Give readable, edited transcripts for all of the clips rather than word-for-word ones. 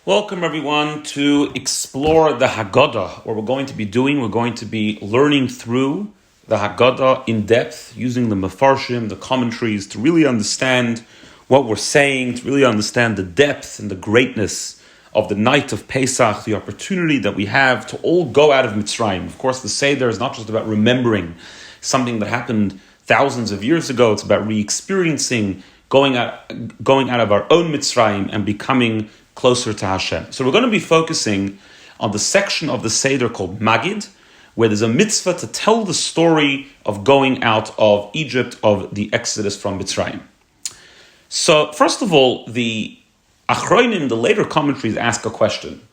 Welcome everyone to explore the Haggadah. What we're going to be learning through the Haggadah in depth, using the Mefarshim, the commentaries, to really understand what we're saying, to really understand the depth and the greatness of the night of Pesach, the opportunity that we have to all go out of Mitzrayim. Of course, the Seder is not just about remembering something that happened thousands of years ago. It's about re-experiencing, going out of our own Mitzrayim and becoming closer to Hashem. So we're going to be focusing on the section of the Seder called Maggid, where there's a mitzvah to tell the story of going out of Egypt, of the Exodus from Mitzrayim. So first of all, the Achronim, the later commentaries, ask a question.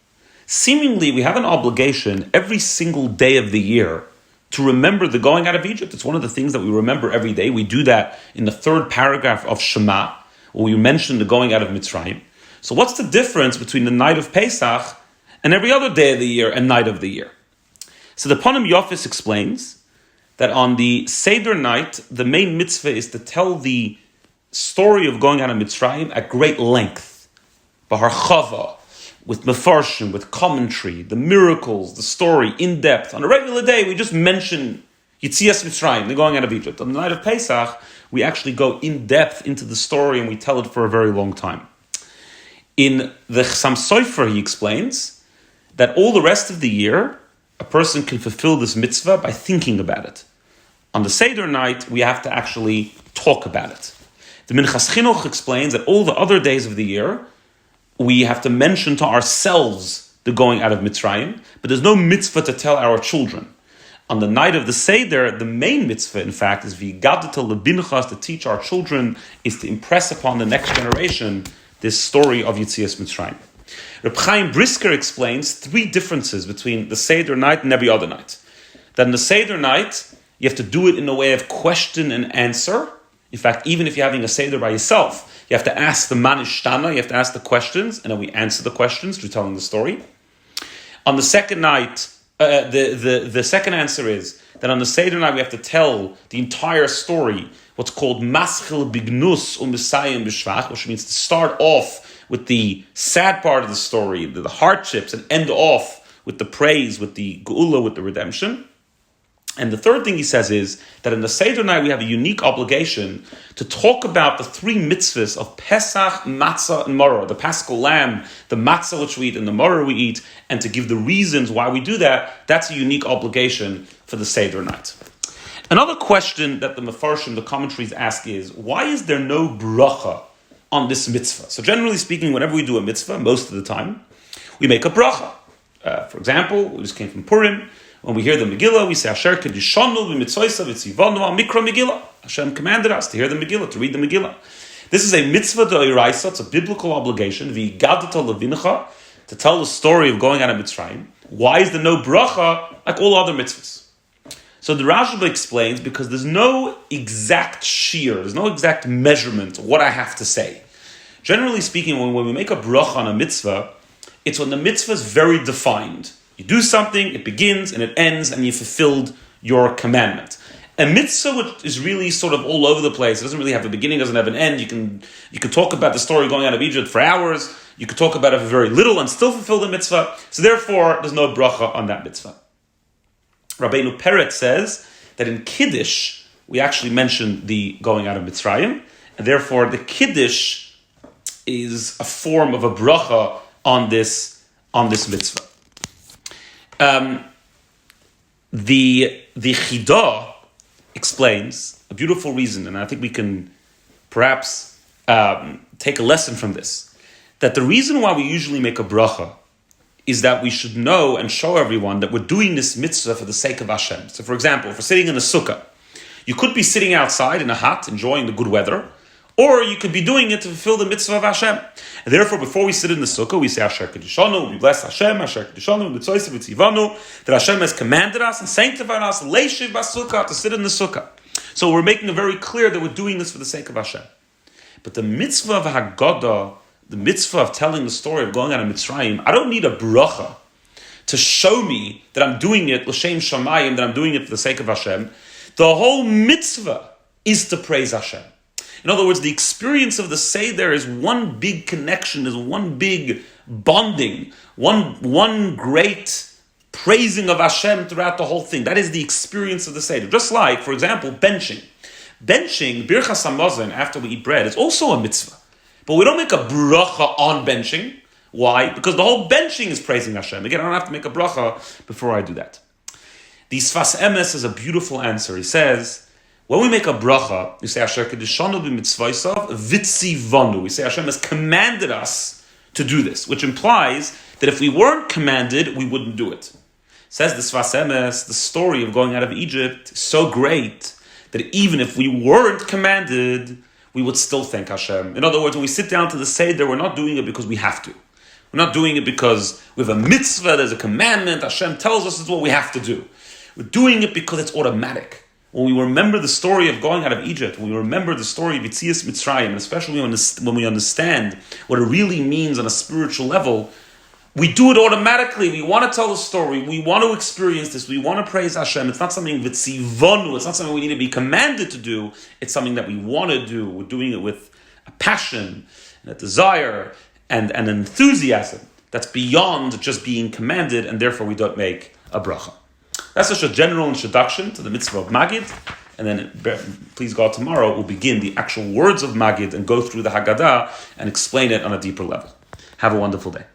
Seemingly, we have an obligation every single day of the year to remember the going out of Egypt. It's one of the things that we remember every day. We do that in the third paragraph of Shema, where we mention the going out of Mitzrayim. So what's the difference between the night of Pesach and every other day of the year and night of the year? So the Panim Yofis explains that on the Seder night, the main mitzvah is to tell the story of going out of Mitzrayim at great length. B'harchava, with mefarshim, with commentary, the miracles, the story, in depth. On a regular day, we just mention Yitzias Mitzrayim, the going out of Egypt. On the night of Pesach, we actually go in depth into the story and we tell it for a very long time. In the Chassam Sofer, he explains that all the rest of the year, a person can fulfill this mitzvah by thinking about it. On the Seder night, we have to actually talk about it. The Minchas Chinuch explains that all the other days of the year, we have to mention to ourselves the going out of Mitzrayim, but there's no mitzvah to tell our children. On the night of the Seder, the main mitzvah, in fact, is Haggadah lebinchas, to teach our children, is to impress upon the next generation this story of Yitzias Mitzrayim. Reb Chaim Brisker explains three differences between the Seder night and every other night. That in the Seder night, you have to do it in a way of question and answer. In fact, even if you're having a Seder by yourself, you have to ask the manishtana, you have to ask the questions, and then we answer the questions through telling the story. On the second night, the second answer is that on the Seder night we have to tell the entire story, what's called maschil bignus u'misayim b'shvach, which means to start off with the sad part of the story, the hardships, and end off with the praise, with the geula, with the redemption. And the third thing he says is that in the Seder night we have a unique obligation to talk about the three mitzvahs of Pesach, Matzah, and Maror, the Paschal Lamb, the Matzah which we eat, and the Maror we eat, and to give the reasons why we do that. That's a unique obligation for the Seder night. Another question that the Mefarshim, the commentaries, ask is, why is there no bracha on this mitzvah? So generally speaking, whenever we do a mitzvah, most of the time, we make a bracha. For example, we just came from Purim. When we hear the Megillah, we say, Asher kedishanu v'mitzvosav v'tzivanu al mikra Megillah. Hashem commanded us to hear the Megillah, to read the Megillah. This is a mitzvah d'oraisa, it's a biblical obligation, v'Haggadah levincha, to tell the story of going out of Mitzrayim. Why is there no bracha like all other mitzvahs? So the Rashba explains, because there's no exact shear, there's no exact measurement of what I have to say. Generally speaking, when we make a bracha on a mitzvah, it's when the mitzvah is very defined. You do something, it begins and it ends, and you fulfilled your commandment. A mitzvah which is really sort of all over the place, it doesn't really have a beginning, doesn't have an end. You can talk about the story going out of Egypt for hours, you could talk about it for very little and still fulfill the mitzvah, so therefore there's no bracha on that mitzvah. Rabbeinu Peret says that in Kiddush, we actually mention the going out of Mitzrayim, and therefore the Kiddush is a form of a bracha on this mitzvah. The Chidah explains a beautiful reason, and I think we can perhaps take a lesson from this, that the reason why we usually make a bracha is that we should know and show everyone that we're doing this mitzvah for the sake of Hashem. So for example, if we're sitting in a sukkah, you could be sitting outside in a hut, enjoying the good weather, or you could be doing it to fulfill the mitzvah of Hashem. And therefore, before we sit in the sukkah, we say, Asher Kedishanu, we bless Hashem, Asher Kedishanu, Mitzvosav v'tzivanu, that Hashem has commanded us and sanctified us, leishiv b'sukkah, to sit in the sukkah. So we're making it very clear that we're doing this for the sake of Hashem. But the mitzvah of Haggadah, the mitzvah of telling the story of going out of Mitzrayim, I don't need a bracha to show me that I'm doing it, l'shem shamayim, that I'm doing it for the sake of Hashem. The whole mitzvah is to praise Hashem. In other words, the experience of the Seder is one big connection, is one big bonding, one great praising of Hashem throughout the whole thing. That is the experience of the Seder. Just like, for example, benching. Benching, Birchas Hamazon, after we eat bread, is also a mitzvah. But we don't make a bracha on benching. Why? Because the whole benching is praising Hashem. Again, I don't have to make a bracha before I do that. The Sfas Emes is a beautiful answer. He says, when we make a bracha, we say Asher Kedishanu b'mitzvaysav vitzivanu. We say Hashem has commanded us to do this, which implies that if we weren't commanded, we wouldn't do it. Says the Sfas Emes, the story of going out of Egypt is so great that even if we weren't commanded, we would still thank Hashem. In other words, when we sit down to the Seder, we're not doing it because we have to. We're not doing it because we have a mitzvah, there's a commandment, Hashem tells us it's what we have to do. We're doing it because it's automatic. When we remember the story of going out of Egypt, when we remember the story of Yetzias Mitzrayim, and especially when we understand what it really means on a spiritual level, we do it automatically. We want to tell the story. We want to experience this. We want to praise Hashem. It's not something vitzivonu. It's not something we need to be commanded to do. It's something that we want to do. We're doing it with a passion and a desire and an enthusiasm that's beyond just being commanded, and therefore we don't make a bracha. That's just a general introduction to the mitzvah of Maggid, and then, please God, tomorrow we'll begin the actual words of Maggid and go through the Haggadah and explain it on a deeper level. Have a wonderful day.